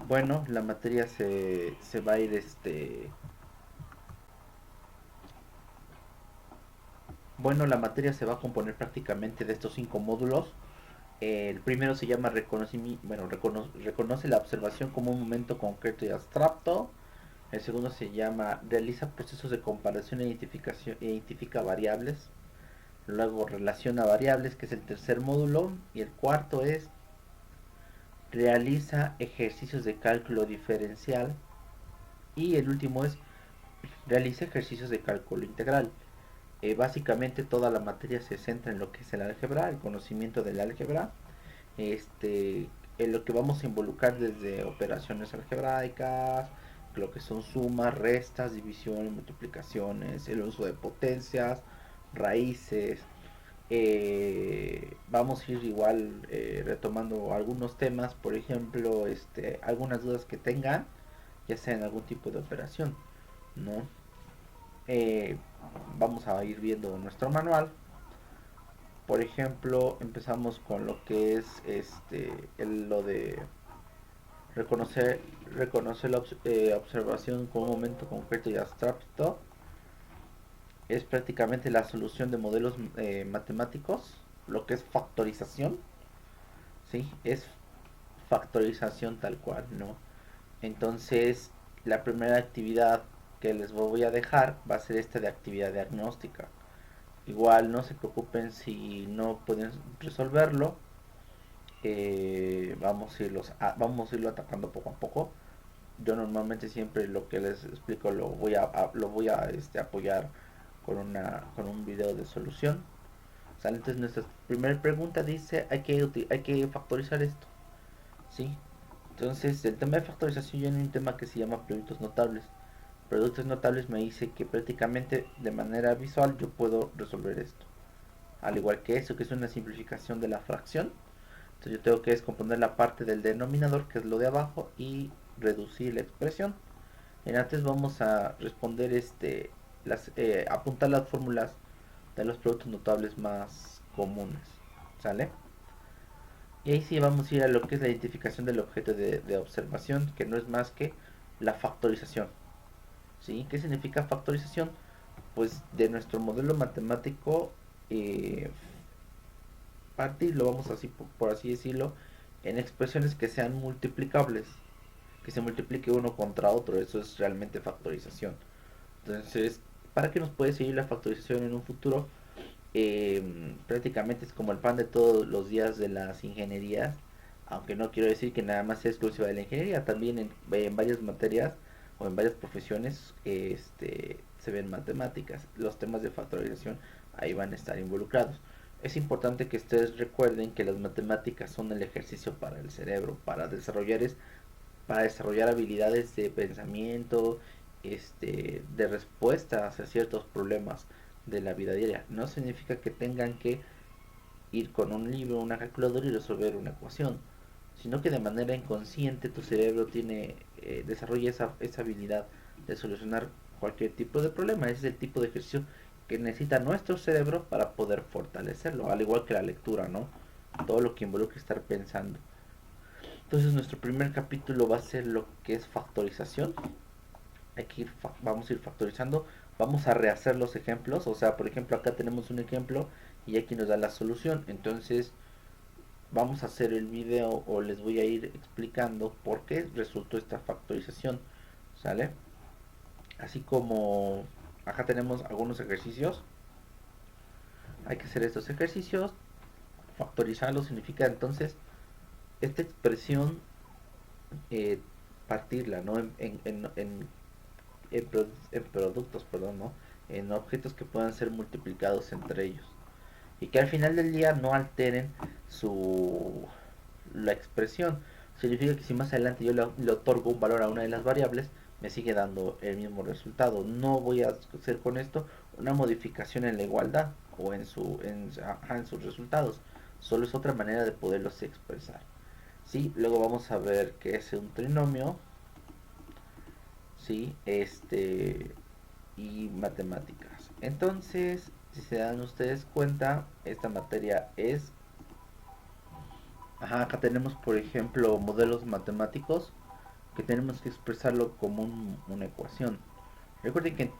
Bueno, la materia se va a ir, bueno, la materia se va a componer prácticamente de estos cinco módulos. El primero se llama reconocimiento, bueno, reconoce la observación como un momento concreto y abstracto. El segundo se llama realiza procesos de comparación e identificación, identifica variables. Luego relaciona variables, que es el tercer módulo. Y el cuarto es realiza ejercicios de cálculo diferencial. Y el último es realiza ejercicios de cálculo integral. Básicamente toda la materia se centra en lo que es el álgebra, el conocimiento del álgebra, este, en lo que vamos a involucrar desde operaciones algebraicas, lo que son sumas, restas, divisiones, multiplicaciones, el uso de potencias, raíces. Vamos a ir igual retomando algunos temas, por ejemplo, algunas dudas que tengan, ya sea en algún tipo de operación, ¿no? Eh, Vamos a ir viendo nuestro manual. Por ejemplo, empezamos con lo que es lo de reconocer, reconocer la observación como un momento concreto y abstracto. Es prácticamente la solución de modelos matemáticos, lo que es factorización, ¿sí? Es factorización tal cual, ¿no? Entonces, la primera actividad que les voy a dejar va a ser esta de actividad diagnóstica. Igual no se preocupen si no pueden resolverlo. Vamos a irlo atacando poco a poco. Yo normalmente siempre lo que les explico lo voy a apoyar con un video de solución. ¿Sale? Entonces nuestra primera pregunta dice hay que factorizar esto. ¿Sí? Entonces el tema de factorización ya en un tema que se llama productos notables. Productos notables me dice que prácticamente de manera visual yo puedo resolver esto. Al igual que eso, que es una simplificación de la fracción. Entonces yo tengo que descomponer la parte del denominador, que es lo de abajo, y reducir la expresión. En antes vamos a responder apuntar las fórmulas de los productos notables más comunes. ¿Sale? Y ahí sí vamos a ir a lo que es la identificación del objeto de observación, que no es más que la factorización. ¿Sí? ¿Qué significa factorización? Pues de nuestro modelo matemático, eh, partirlo, vamos así por así decirlo, en expresiones que sean multiplicables, que se multiplique uno contra otro, eso es realmente factorización. Entonces, ¿para qué nos puede seguir la factorización en un futuro? Prácticamente es como el pan de todos los días de las ingenierías, aunque no quiero decir que nada más sea exclusiva de la ingeniería, también en varias materias o en varias profesiones se ven matemáticas, los temas de factorización ahí van a estar involucrados. Es importante que ustedes recuerden que las matemáticas son el ejercicio para el cerebro, para desarrollar habilidades de pensamiento, de respuesta hacia ciertos problemas de la vida diaria. No significa que tengan que ir con un libro, una calculadora y resolver una ecuación, sino que de manera inconsciente tu cerebro desarrolla esa habilidad de solucionar cualquier tipo de problema. Ese es el tipo de ejercicio que necesita nuestro cerebro para poder fortalecerlo, al igual que la lectura, ¿no? Todo lo que involucra estar pensando. Entonces nuestro primer capítulo va a ser lo que es factorización. Vamos a ir factorizando, vamos a rehacer los ejemplos, o sea, por ejemplo, acá tenemos un ejemplo y aquí nos da la solución. Entonces vamos a hacer el video o les voy a ir explicando por qué resultó esta factorización, ¿sale? Así como acá tenemos algunos ejercicios, hay que hacer estos ejercicios. Factorizarlo significa entonces esta expresión, eh, partirla, ¿no? En productos, perdón, ¿no? En objetos que puedan ser multiplicados entre ellos. Y que al final del día no alteren su la expresión. Significa que si más adelante yo le otorgo un valor a una de las variables, me sigue dando el mismo resultado. No voy a hacer con esto una modificación en la igualdad o en sus resultados. Solo es otra manera de poderlos expresar. ¿Sí? Luego vamos a ver qué es un trinomio. ¿Sí? Y matemáticas. Entonces, si se dan ustedes cuenta, esta materia es... Ajá, acá tenemos, por ejemplo, modelos matemáticos. que tenemos que expresarlo como una ecuación. Recuerden que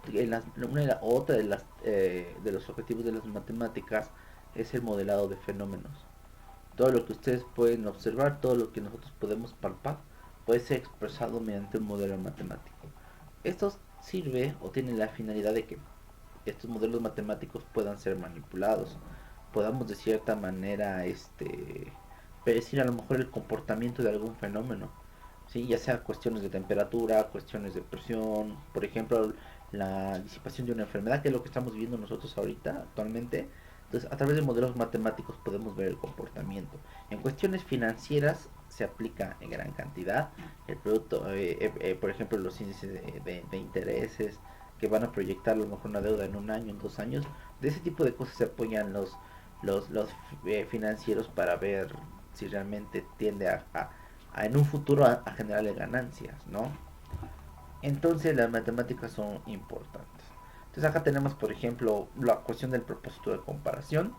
otra de los objetivos de las matemáticas es el modelado de fenómenos. Todo lo que ustedes pueden observar, todo lo que nosotros podemos palpar, puede ser expresado mediante un modelo matemático. Esto sirve o tiene la finalidad de que estos modelos matemáticos puedan ser manipulados, podamos de cierta manera predecir a lo mejor el comportamiento de algún fenómeno, ¿sí? Ya sea cuestiones de temperatura, cuestiones de presión, por ejemplo, la disipación de una enfermedad, que es lo que estamos viviendo nosotros ahorita, actualmente. Entonces, a través de modelos matemáticos podemos ver el comportamiento. En cuestiones financieras se aplica en gran cantidad el producto, por ejemplo, los índices de intereses que van a proyectar a lo mejor una deuda en un año, en 2 años. De ese tipo de cosas se apoyan los financieros para ver si realmente tiende en un futuro a generarle ganancias, ¿no? Entonces las matemáticas son importantes. Entonces acá tenemos, por ejemplo, la cuestión del propósito de comparación.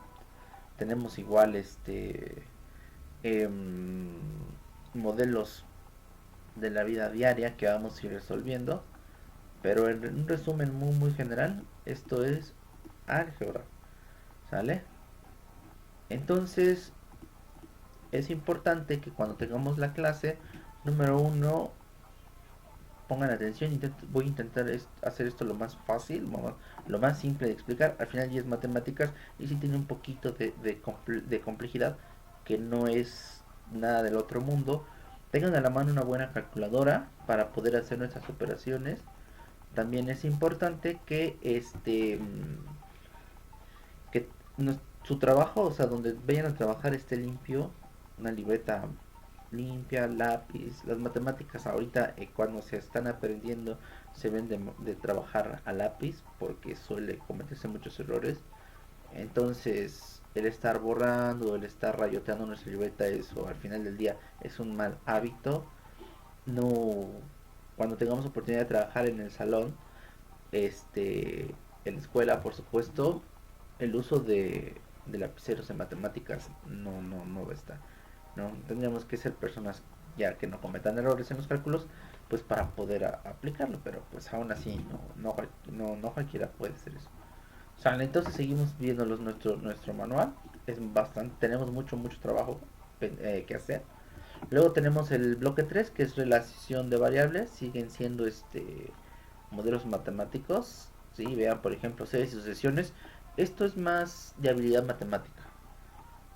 Tenemos igual em, modelos de la vida diaria que vamos a ir resolviendo. Pero en un resumen muy general, esto es álgebra, ¿sale? Entonces es importante que cuando tengamos la clase, número uno, pongan atención. Voy a intentar hacer esto lo más fácil, lo más simple de explicar. Al final ya es matemáticas y sí tiene un poquito de complejidad, que no es nada del otro mundo. Tengan a la mano una buena calculadora para poder hacer nuestras operaciones. También es importante que su trabajo, o sea, donde vayan a trabajar esté limpio, una libreta limpia, lápiz. Las matemáticas ahorita, cuando se están aprendiendo, se ven de trabajar a lápiz porque suele cometerse muchos errores. Entonces, el estar borrando, el estar rayoteando nuestra libreta, eso al final del día es un mal hábito. No, cuando tengamos oportunidad de trabajar en el salón, en la escuela, por supuesto, el uso de lapiceros en matemáticas no va a estar. No, tendríamos que ser personas ya que no cometan errores en los cálculos, pues para poder aplicarlo, pero pues aún así no cualquiera puede hacer eso. Sale, entonces seguimos viendo nuestro manual. Es bastante, tenemos mucho trabajo que hacer. Luego tenemos el bloque 3 que es relación de variables. Siguen siendo modelos matemáticos. ¿Sí? Vean, por ejemplo, series y sucesiones. Esto es más de habilidad matemática.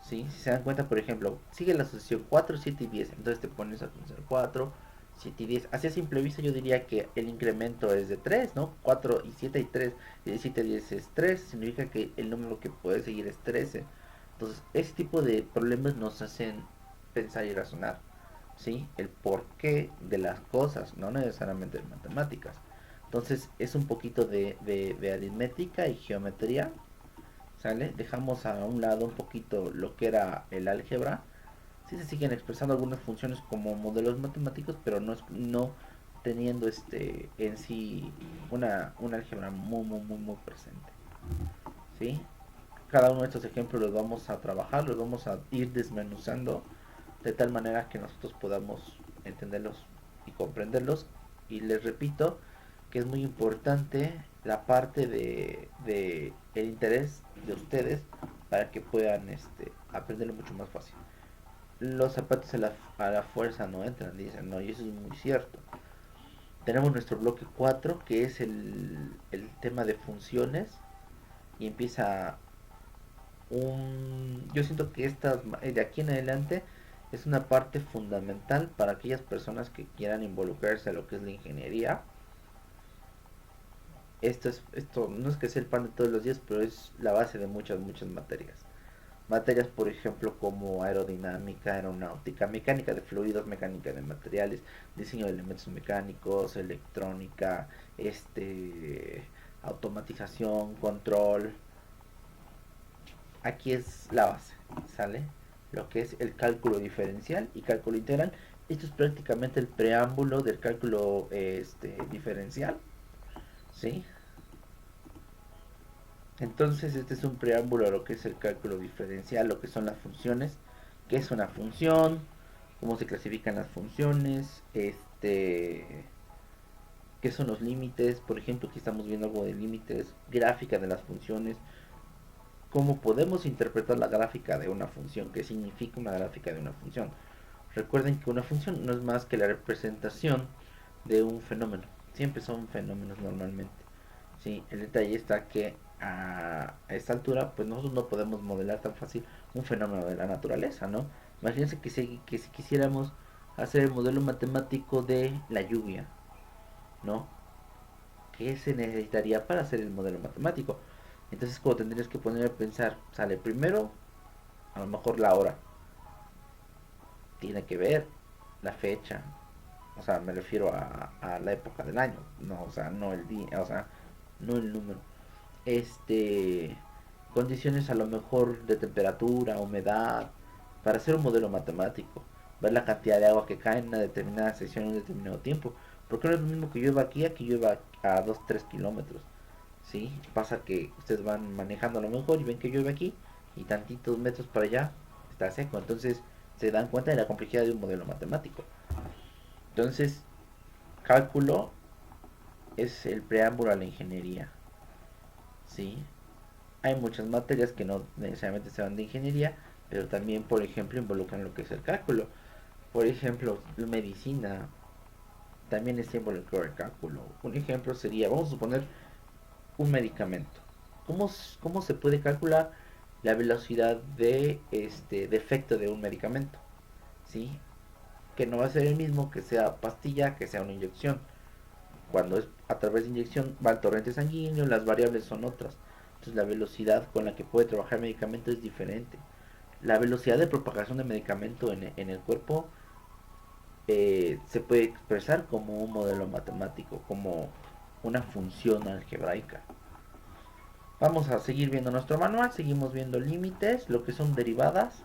¿Sí? Si se dan cuenta, por ejemplo, sigue la sucesión 4 7 y 10. Entonces te pones a pensar 4 7 y 10. Así a simple vista yo diría que el incremento es de 3, ¿no? 4 y 7 y 3. Y de 7 a 10 es 3. Significa que el número que puede seguir es 13. Entonces, ese tipo de problemas nos hacen pensar y razonar. ¿Sí? El porqué de las cosas, no necesariamente de matemáticas. Entonces es un poquito de aritmética y geometría, ¿sale? Dejamos a un lado un poquito lo que era el álgebra. Sí se siguen expresando algunas funciones como modelos matemáticos, pero no teniendo en sí una álgebra muy presente, ¿sí? Cada uno de estos ejemplos los vamos a trabajar, los vamos a ir desmenuzando de tal manera que nosotros podamos entenderlos y comprenderlos. Y les repito que es muy importante la parte de el interés de ustedes para que puedan aprenderlo mucho más fácil. Los zapatos a la fuerza no entran, dicen, no, y eso es muy cierto. Tenemos nuestro bloque 4 que es el tema de funciones, y empieza yo siento que de aquí en adelante es una parte fundamental para aquellas personas que quieran involucrarse a lo que es la ingeniería. Esto no es que sea el pan de todos los días, pero es la base de muchas materias. Materias, por ejemplo, como aerodinámica, aeronáutica, mecánica de fluidos, mecánica de materiales, diseño de elementos mecánicos, electrónica, automatización, control. Aquí es la base, ¿sale? Lo que es el cálculo diferencial y cálculo integral. Esto es prácticamente el preámbulo del cálculo diferencial, ¿sí? Entonces este es un preámbulo a lo que es el cálculo diferencial, lo que son las funciones, qué es una función, cómo se clasifican las funciones, qué son los límites. Por ejemplo, aquí estamos viendo algo de límites, gráfica de las funciones, cómo podemos interpretar la gráfica de una función, qué significa una gráfica de una función. Recuerden que una función no es más que la representación de un fenómeno. Siempre son fenómenos normalmente. Sí, el detalle está que a esta altura, pues nosotros no podemos modelar tan fácil un fenómeno de la naturaleza, ¿no? Imagínense que si quisiéramos hacer el modelo matemático de la lluvia, ¿no? ¿Qué se necesitaría para hacer el modelo matemático? Entonces, como tendrías que poner a pensar, sale primero, a lo mejor la hora, tiene que ver la fecha, o sea, me refiero a la época del año, no, o sea, no el día, o sea, no el número. Este, condiciones a lo mejor de temperatura, humedad, para hacer un modelo matemático, ver la cantidad de agua que cae en una determinada sección en un determinado tiempo, porque no es lo mismo que llueva aquí a que llueva a 2 3 kilómetros, ¿sí? Pasa que ustedes van manejando a lo mejor y ven que llueve aquí y tantitos metros para allá está seco, entonces se dan cuenta de la complejidad de un modelo matemático. Entonces, cálculo es el preámbulo a la ingeniería, ¿sí? Hay muchas materias que no necesariamente se van de ingeniería, pero también, por ejemplo, involucran lo que es el cálculo. Por ejemplo, la medicina también está involucrado el cálculo. Un ejemplo sería, vamos a suponer, un medicamento. ¿Cómo se puede calcular la velocidad de efecto de un medicamento? ¿Sí? Que no va a ser el mismo que sea pastilla que sea una inyección. Cuando es a través de inyección va al torrente sanguíneo, las variables son otras. Entonces la velocidad con la que puede trabajar el medicamento es diferente. La velocidad de propagación del medicamento en el cuerpo se puede expresar como un modelo matemático, como una función algebraica. Vamos a seguir viendo nuestro manual, seguimos viendo límites, lo que son derivadas.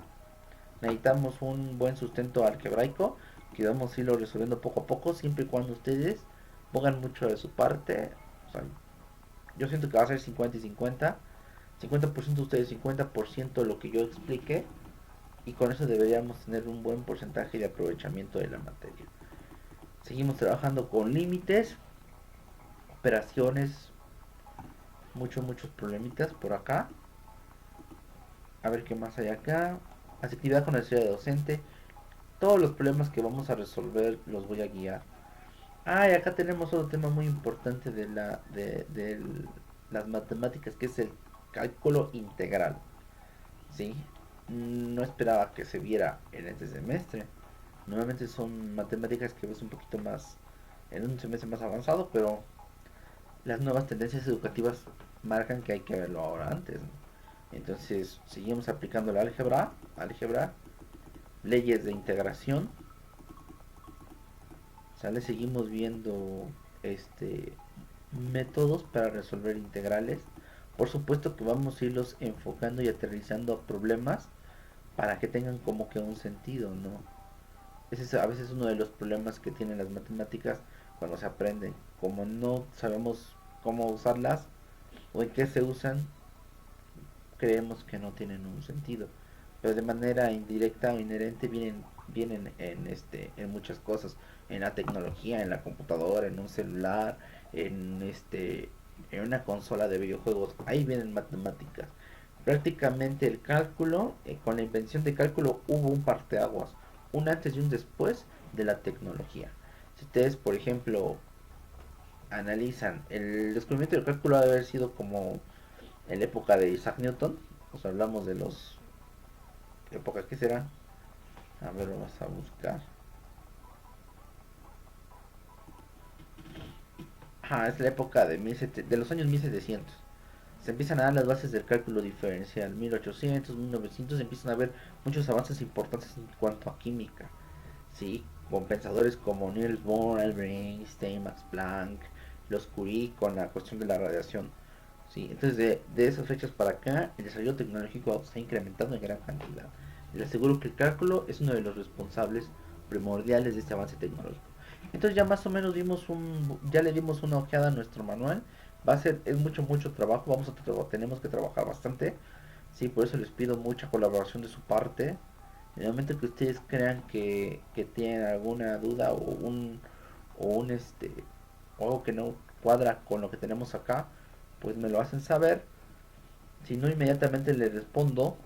Necesitamos un buen sustento algebraico que vamos a irlo resolviendo poco a poco, siempre y cuando ustedes pongan mucho de su parte. O sea, yo siento que va a ser 50 y 50. 50% ustedes, 50% lo que yo explique. Y con eso deberíamos tener un buen porcentaje de aprovechamiento de la materia. Seguimos trabajando con límites, operaciones, muchos problemitas por acá. A ver qué más hay acá. Actividad con la necesidad de docente. Todos los problemas que vamos a resolver los voy a guiar. Ah, y acá tenemos otro tema muy importante de las matemáticas, que es el cálculo integral. ¿Sí? No esperaba que se viera en este semestre. Normalmente son matemáticas que ves un poquito más en un semestre más avanzado, pero las nuevas tendencias educativas marcan que hay que verlo ahora antes, ¿no? Entonces, seguimos aplicando la álgebra, leyes de integración, ¿sale? Seguimos viendo este métodos para resolver integrales. Por supuesto que vamos a irlos enfocando y aterrizando a problemas para que tengan como que un sentido, ¿no? Ese es a veces uno de los problemas que tienen las matemáticas cuando se aprenden. Como no sabemos cómo usarlas o en qué se usan, creemos que no tienen un sentido. Pero de manera indirecta o inherente vienen en muchas cosas, en la tecnología, en la computadora, en un celular, en una consola de videojuegos. Ahí vienen matemáticas. Prácticamente el cálculo, con la invención de cálculo hubo un parteaguas, un antes y un después de la tecnología. Si ustedes, por ejemplo, analizan, el descubrimiento del cálculo debe haber sido como en la época de Isaac Newton. Nos hablamos de los épocas que será. A ver, vamos a buscar. Ajá, es la época de los años 1700. Se empiezan a dar las bases del cálculo diferencial. 1800, 1900 empiezan a haber muchos avances importantes en cuanto a química. ¿Sí? Con pensadores como Niels Bohr, Albert Einstein, Max Planck, los Curie con la cuestión de la radiación. ¿Sí? Entonces, de esas fechas para acá, el desarrollo tecnológico se ha incrementado en gran cantidad. Les aseguro que el cálculo es uno de los responsables primordiales de este avance tecnológico. Entonces ya más o menos ya le dimos una ojeada a nuestro manual. Es mucho trabajo, tenemos que trabajar bastante. Sí, por eso les pido mucha colaboración de su parte. En el momento que ustedes crean que tienen alguna duda o o un o algo que no cuadra con lo que tenemos acá, pues me lo hacen saber. Si no, inmediatamente les respondo.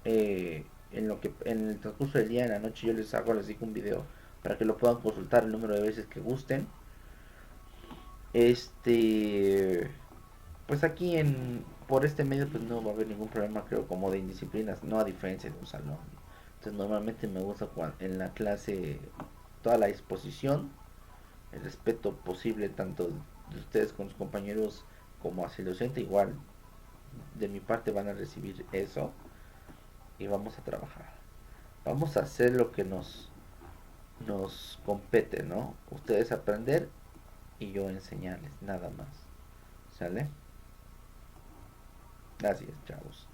En lo que en el transcurso del día, en la noche, yo les digo un video para que lo puedan consultar el número de veces que gusten. Este, pues aquí por este medio pues no va a haber ningún problema, creo, como de indisciplinas, no a diferencia de un salón. Entonces normalmente me gusta en la clase toda la disposición, el respeto posible tanto de ustedes con sus compañeros como hacia el docente. Igual de mi parte van a recibir eso y vamos a trabajar. Vamos a hacer lo que nos compete, ¿no? Ustedes aprender y yo enseñarles, nada más. ¿Sale? Gracias, chavos.